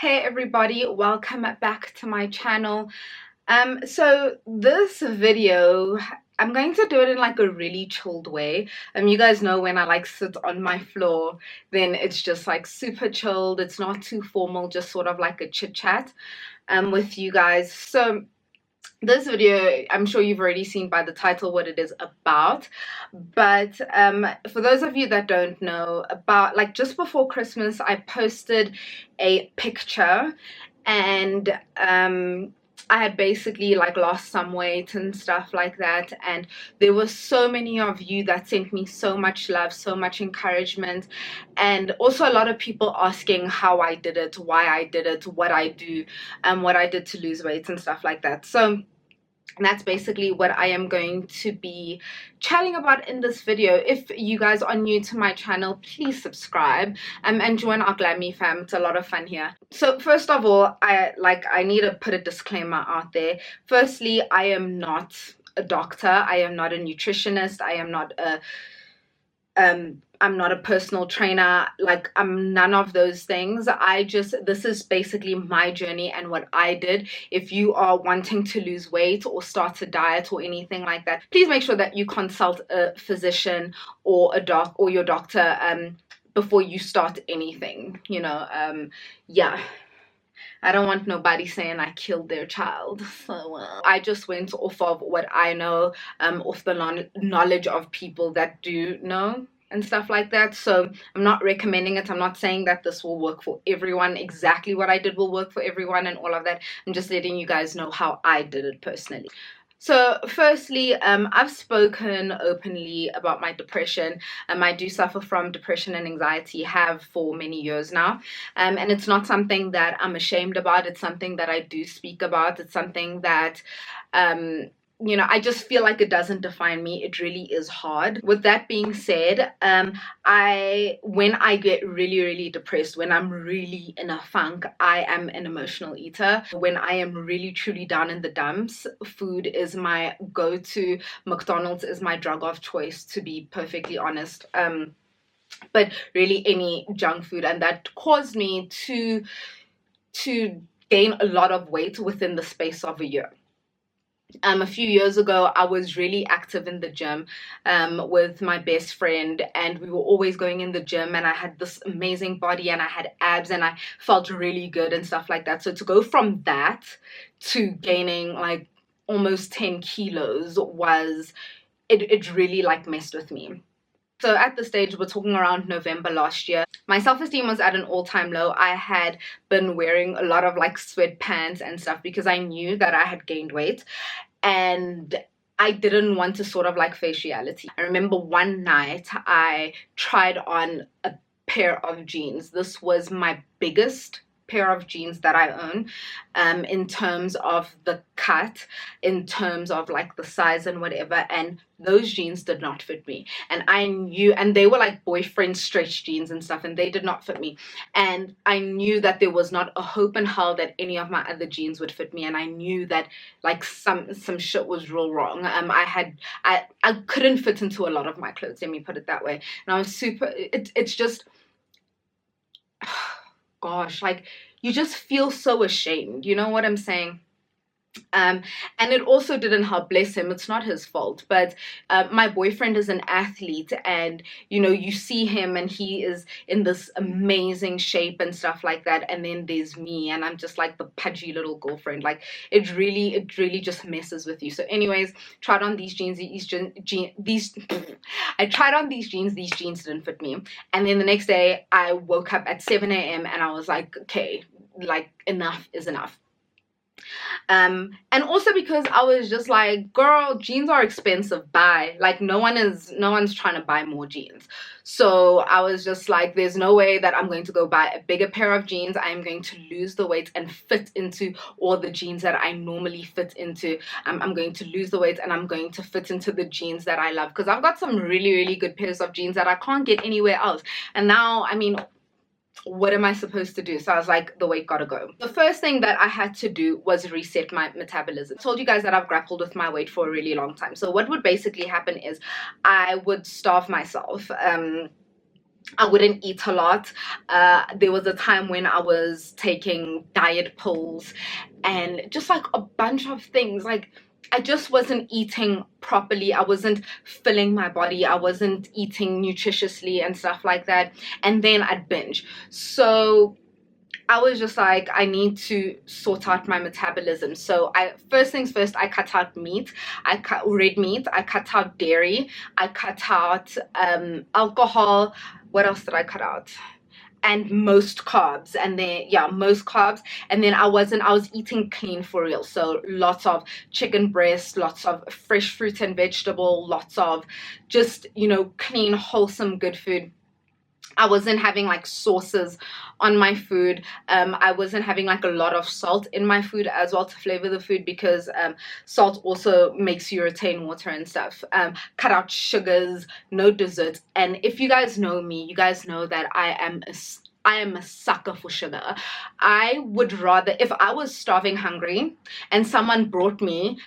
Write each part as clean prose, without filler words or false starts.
Hey everybody, welcome back to my channel. So this video, I'm going to do it in like a really chilled way. You guys know when I like sit on my floor, then it's just like super chilled. It's not too formal, just sort of like a chit chat with you guys. So this video, I'm sure you've already seen by the title what it is about, but for those of you that don't know, about like just before Christmas I posted a picture, and I had basically like lost some weight and stuff like that, and there were so many of you that sent me so much love, so much encouragement, and also a lot of people asking how I did it, why I did it, what I do, what I did to lose weight and stuff like that. So that's basically what I am going to be chatting about in this video. If you guys are new to my channel, please subscribe and join our Glammy fam. It's a lot of fun here. So first of all, I need to put a disclaimer out there. Firstly, I am not a doctor. I am not a nutritionist. I am not a I'm not a personal trainer. Like, I'm none of those things. This is basically my journey and what I did. If you are wanting to lose weight or start a diet or anything like that, please make sure that you consult a physician or your doctor before you start anything, yeah. I don't want nobody saying I killed their child. So I just went off of what I know, off the knowledge of people that do know and stuff like that. So I'm not recommending it. I'm not saying that this will work for everyone. Exactly what I did will work for everyone and all of that. I'm just letting you guys know how I did it personally. So firstly, I've spoken openly about my depression. I do suffer from depression and anxiety, have for many years now, and it's not something that I'm ashamed about. It's something that I do speak about. It's something that I just feel like it doesn't define me. It really is hard. With that being said, when I get really depressed, when I'm really in a funk, I am an emotional eater. When I am really truly down in the dumps, food is my go-to. McDonald's is my drug of choice, to be perfectly honest. But really any junk food, and that caused me to gain a lot of weight within the space of a year. A few years ago, I was really active in the gym with my best friend, and we were always going in the gym, and I had this amazing body and I had abs and I felt really good and stuff like that. So to go from that to gaining like almost 10 kilos it really like messed with me. So at the stage, we're talking around November last year, my self-esteem was at an all-time low. I had been wearing a lot of like sweatpants and stuff because I knew that I had gained weight, and I didn't want to sort of like face reality. I remember one night I tried on a pair of jeans. This was my biggest pair of jeans that I own, in terms of the cut, in terms of like the size and whatever, and those jeans did not fit me, and I knew, and they were like boyfriend stretch jeans and stuff, and they did not fit me, and I knew that there was not a hope in hell that any of my other jeans would fit me, and I knew that like some shit was real wrong. I couldn't fit into a lot of my clothes, let me put it that way, and I was it's just gosh, like you just feel so ashamed, you know what I'm saying? And it also didn't help, bless him, it's not his fault, but my boyfriend is an athlete, and you see him and he is in this amazing shape and stuff like that, and then there's me and I'm just like the pudgy little girlfriend. Like it really just messes with you. So anyways, tried on these jeans, I tried on these jeans didn't fit me, and then the next day I woke up at 7 a.m. and I was like, okay, like enough is enough. And also because I was just like, girl, jeans are expensive, buy. Like no one's trying to buy more jeans. So I was just like, there's no way that I'm going to go buy a bigger pair of jeans. I'm going to lose the weight and fit into all the jeans that I normally fit into. I'm going to lose the weight and I'm going to fit into the jeans that I love, because I've got some really good pairs of jeans that I can't get anywhere else. And now, I mean, what am I supposed to do? So I was like, the weight gotta go. The first thing that I had to do was reset my metabolism. I told you guys that I've grappled with my weight for a really long time. So what would basically happen is I would starve myself. I wouldn't eat a lot. There was a time when I was taking diet pills and just like a bunch of things. Like, I just wasn't eating properly. I wasn't filling my body. I wasn't eating nutritiously and stuff like that. And then I'd binge. So I was just like, I need to sort out my metabolism. So first things first, I cut out meat. I cut red meat. I cut out dairy. I cut out alcohol. What else did I cut out? And most carbs. And then, yeah, most carbs. And then I was eating clean for real. So lots of chicken breast, lots of fresh fruit and vegetable, lots of just, you know, clean, wholesome, good food. I wasn't having like sauces on my food. I wasn't having like a lot of salt in my food as well to flavor the food, because salt also makes you retain water and stuff. Cut out sugars, no desserts. And if you guys know me, you guys know that I am a sucker for sugar. I would rather, if I was starving hungry and someone brought me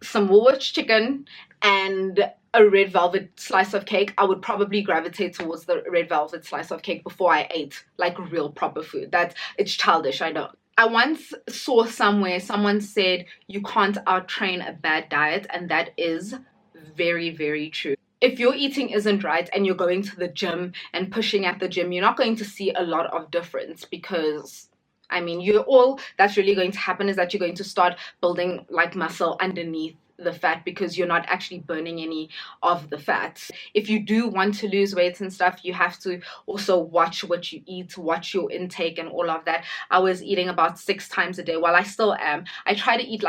some Woolworths chicken and a red velvet slice of cake, I would probably gravitate towards the red velvet slice of cake before I ate like real proper food. It's childish, I know. I once saw somewhere someone said you can't out-train a bad diet, and that is very, very true. If your eating isn't right and you're going to the gym and pushing at the gym, you're not going to see a lot of difference, because I mean, all that's really going to happen is that you're going to start building like muscle underneath the fat, because you're not actually burning any of the fat. If you do want to lose weight and stuff, you have to also watch what you eat, watch your intake and all of that. I was eating about 6 times a day. Well, I still am. I try to eat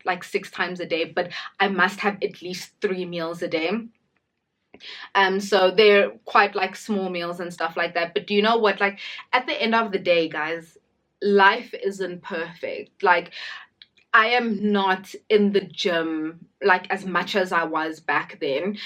like 6 times a day, but I must have at least 3 meals a day. So they're quite like small meals and stuff like that. But do you know what? Like, at the end of the day, guys, life isn't perfect. Like, I am not in the gym like as much as I was back then,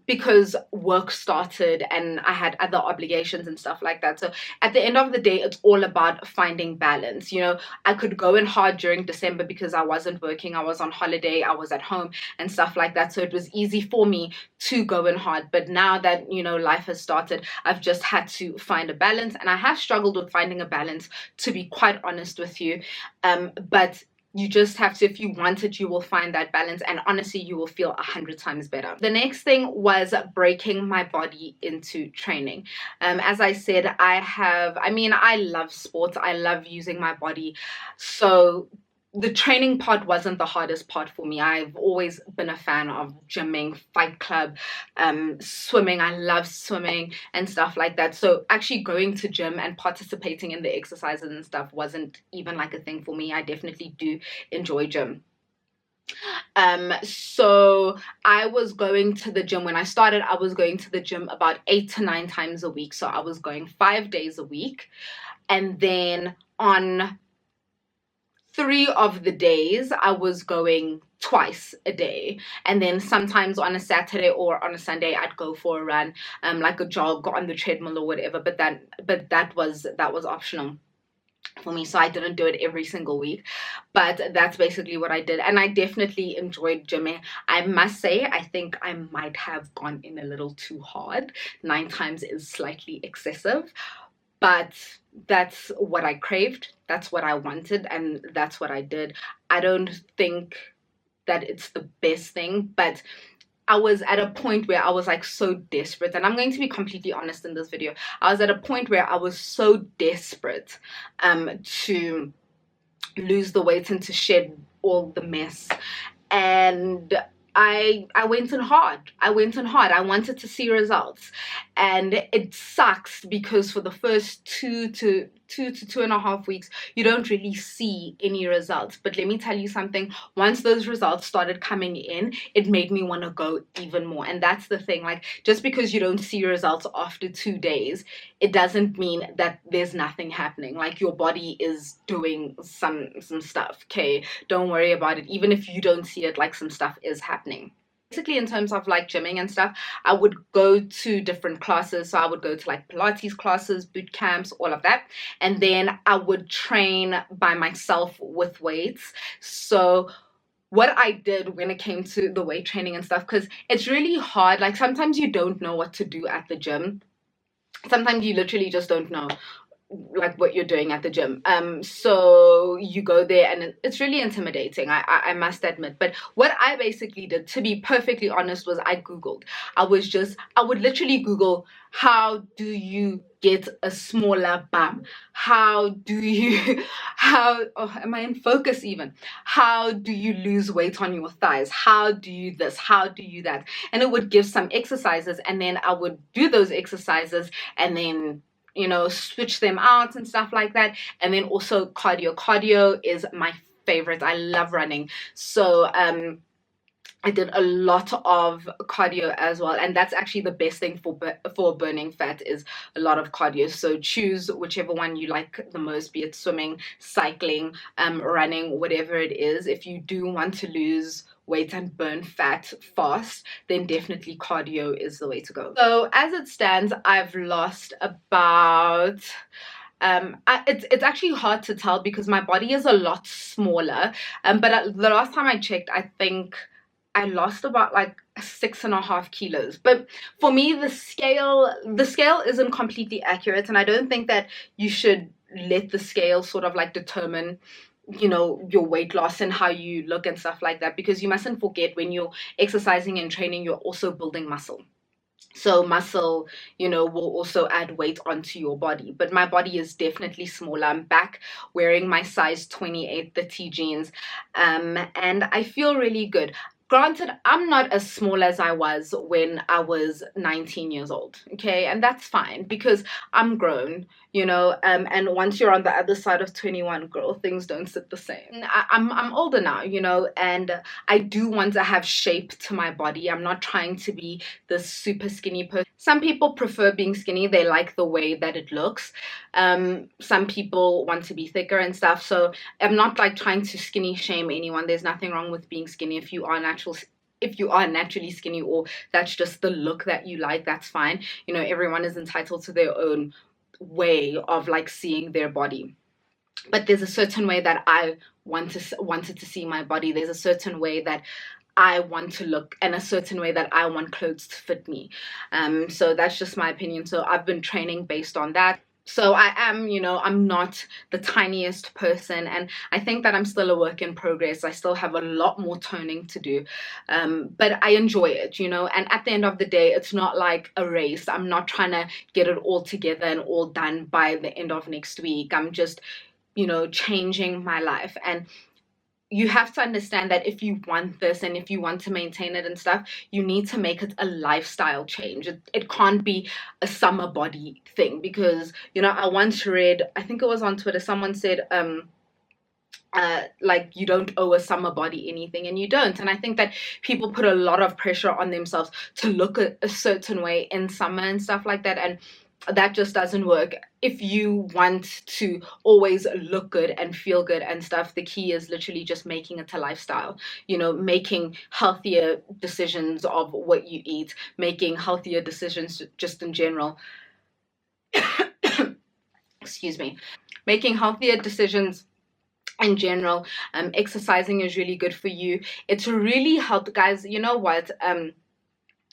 because work started and I had other obligations and stuff like that. So at the end of the day, it's all about finding balance. You know, I could go in hard during December because I wasn't working, I was on holiday, I was at home and stuff like that. So it was easy for me to go in hard. But now that, you know, life has started, I've just had to find a balance, and I have struggled with finding a balance, to be quite honest with you. But you just have to, if you want it, you will find that balance, and honestly, you will feel 100 times better. The next thing was breaking my body into training. As I said, I love sports. I love using my body. So the training part wasn't the hardest part for me. I've always been a fan of gymming, fight club, swimming. I love swimming and stuff like that. So actually going to gym and participating in the exercises and stuff wasn't even like a thing for me. I definitely do enjoy gym. So I was going to the gym. When I started, I was going to the gym about 8 to 9 times a week. So I was going 5 days a week. And then on 3 of the days I was going twice a day, and then sometimes on a Saturday or on a Sunday I'd go for a run, like a jog on the treadmill or whatever. But that was optional for me, so I didn't do it every single week. But that's basically what I did, and I definitely enjoyed gymming. I must say, I think I might have gone in a little too hard. 9 times is slightly excessive, but that's what I craved, that's what I wanted, and that's what I did. I don't think that it's the best thing, but I was at a point where I was like so desperate, and I'm going to be completely honest in this video. I was at a point where I was so desperate to lose the weight and to shed all the mess, and I went in hard. I wanted to see results, and it sucks because for the first 2 to 2.5 weeks, you don't really see any results. But let me tell you something, once those results started coming in, it made me want to go even more. And that's the thing, like, just because you don't see results after 2 days, it doesn't mean that there's nothing happening. Like, your body is doing some stuff, okay? Don't worry about it. Even if you don't see it, like, some stuff is happening. Basically, in terms of like gymming and stuff, I would go to different classes. So I would go to like Pilates classes, boot camps, all of that. And then I would train by myself with weights. So what I did when it came to the weight training and stuff, because it's really hard. Like sometimes you don't know what to do at the gym. Sometimes you literally just don't know like what you're doing at the gym. So you go there and it's really intimidating, I must admit. But what I basically did, to be perfectly honest, was I googled. I would literally google, how do you get a smaller bum? How do you how oh, am I in focus? Even how do you lose weight on your thighs? How do you this? How do you that? And it would give some exercises, and then I would do those exercises, and then switch them out and stuff like that. And then also cardio is my favorite. I love running. So I did a lot of cardio as well, and that's actually the best thing for burning fat, is a lot of cardio. So choose whichever one you like the most, be it swimming, cycling, running, whatever it is. If you do want to lose weight and burn fat fast, then definitely cardio is the way to go. So as it stands, I've lost about it's actually hard to tell because my body is a lot smaller, but the last time I checked, I think I lost about like 6.5 kilos. But for me, the scale isn't completely accurate, and I don't think that you should let the scale sort of like determine your weight loss and how you look and stuff like that, because you mustn't forget, when you're exercising and training, you're also building muscle. So muscle, will also add weight onto your body. But my body is definitely smaller. I'm back wearing my size 28, the T jeans, and I feel really good. Granted, I'm not as small as I was when I was 19 years old, okay? And that's fine because I'm grown, and once you're on the other side of 21, girl, things don't sit the same. I'm older now, and I do want to have shape to my body. I'm not trying to be this super skinny person. Some people prefer being skinny. They like the way that it looks. Some people want to be thicker and stuff. So I'm not like trying to skinny shame anyone. There's nothing wrong with being skinny. If you are naturally skinny, or that's just the look that you like, that's fine. Everyone is entitled to their own way of like seeing their body. But there's a certain way that I wanted to see my body. There's a certain way that I want to look, and a certain way that I want clothes to fit me. So that's just my opinion. So I've been training based on that. So I am, I'm not the tiniest person, and I think that I'm still a work in progress. I still have a lot more toning to do, but I enjoy it, and at the end of the day, it's not like a race. I'm not trying to get it all together and all done by the end of next week. I'm just, changing my life. And you have to understand that if you want this and if you want to maintain it and stuff, you need to make it a lifestyle change. It can't be a summer body thing, because I once read, I think it was on Twitter, someone said like, you don't owe a summer body anything, and you don't. And I think that people put a lot of pressure on themselves to look a certain way in summer and stuff like that, and that just doesn't work. If you want to always look good and feel good and stuff, the key is literally just making it a lifestyle, making healthier decisions of what you eat, making healthier decisions just in general. Excuse me. Making healthier decisions in general. Exercising is really good for you. It's really helped, guys. You know what?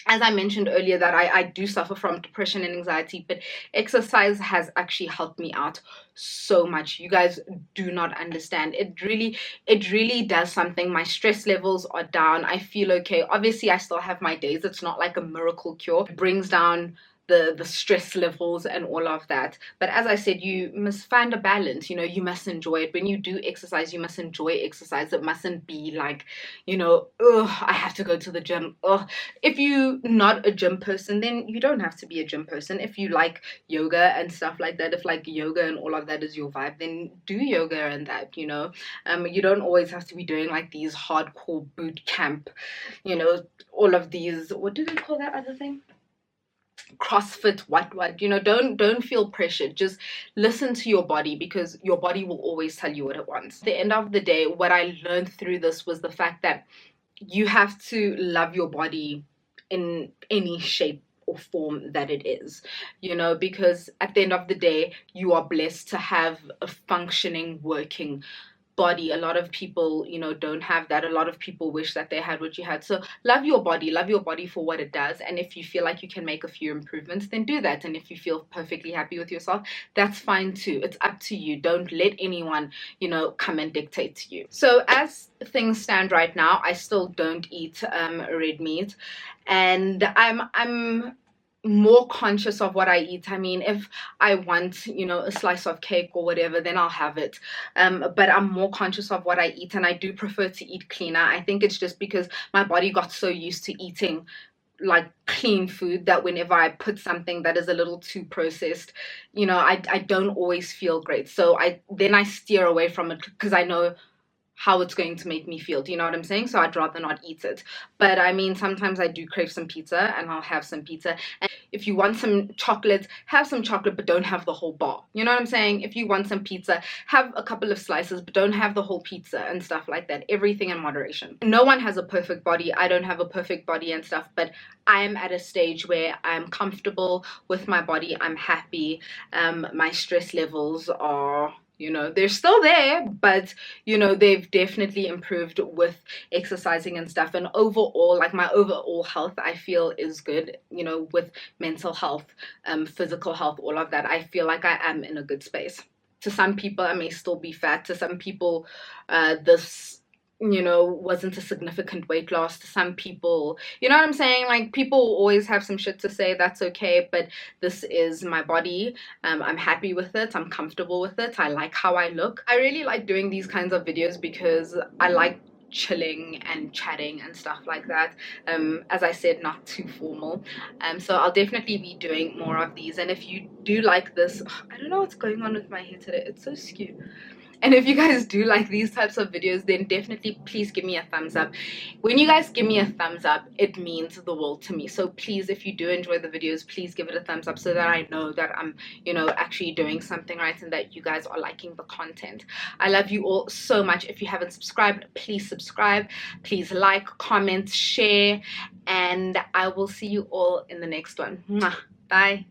As I mentioned earlier, that I do suffer from depression and anxiety, but exercise has actually helped me out so much. You guys do not understand. It really does something. My stress levels are down. I feel okay. Obviously, I still have my days. It's not like a miracle cure. It brings down the stress levels and all of that. But as I said, you must find a balance. You must enjoy it. When you do exercise, you must enjoy exercise. It mustn't be like, I have to go to the gym. If you're not a gym person, then you don't have to be a gym person. If you like yoga and stuff like that, if like yoga and all of that is your vibe, then do yoga and that. You don't always have to be doing like these hardcore boot camp, all of these, what do they call that other thing? CrossFit, what don't feel pressured. Just listen to your body, because your body will always tell you what it wants. At the end of the day, what I learned through this was the fact that you have to love your body in any shape or form that it is, because at the end of the day, you are blessed to have a functioning, working body. A lot of people, you know, don't have that. A lot of people wish that they had what you had. So love your body for what it does. And if you feel like you can make a few improvements, then do that. And if you feel perfectly happy with yourself, that's fine too. It's up to you. Don't let anyone, you know, come and dictate to you. So as things stand right now, I still don't eat red meat, and I'm more conscious of what I eat. I mean, if I want, you know, a slice of cake or whatever, then I'll have it. But I'm more conscious of what I eat, and I do prefer to eat cleaner. I think it's just because my body got so used to eating like clean food that whenever I put something that is a little too processed, you know, I don't always feel great. So I steer away from it because I know how it's going to make me feel. Do you know what I'm saying? So I'd rather not eat it. But I mean, sometimes I do crave some pizza, and I'll have some pizza. And if you want some chocolate, have some chocolate, but don't have the whole bar. You know what I'm saying? If you want some pizza, have a couple of slices, but don't have the whole pizza and stuff like that. Everything in moderation. No one has a perfect body. I don't have a perfect body and stuff, but I'm at a stage where I'm comfortable with my body. I'm happy. My stress levels are, you know, they're still there, but you know, they've definitely improved with exercising and stuff. And overall, like, my overall health, I feel, is good, you know, with mental health, physical health, all of that. I feel like I am in a good space. To some people, I may still be fat. To some people, this, you know, wasn't a significant weight loss. To some people, you know what I'm saying? Like, people always have some shit to say. That's okay, but this is my body. I'm happy with it. I'm comfortable with it. I like how I look. I really like doing these kinds of videos because I like chilling and chatting and stuff like that. As I said, not too formal. So I'll definitely be doing more of these. And if you do like this, I don't know what's going on with my hair today. It's so skewed. And if you guys do like these types of videos, then definitely please give me a thumbs up. When you guys give me a thumbs up, it means the world to me. So please, if you do enjoy the videos, please give it a thumbs up so that I know that I'm, you know, actually doing something right and that you guys are liking the content. I love you all so much. If you haven't subscribed, please subscribe. Please like, comment, share, and I will see you all in the next one. Mwah. Bye.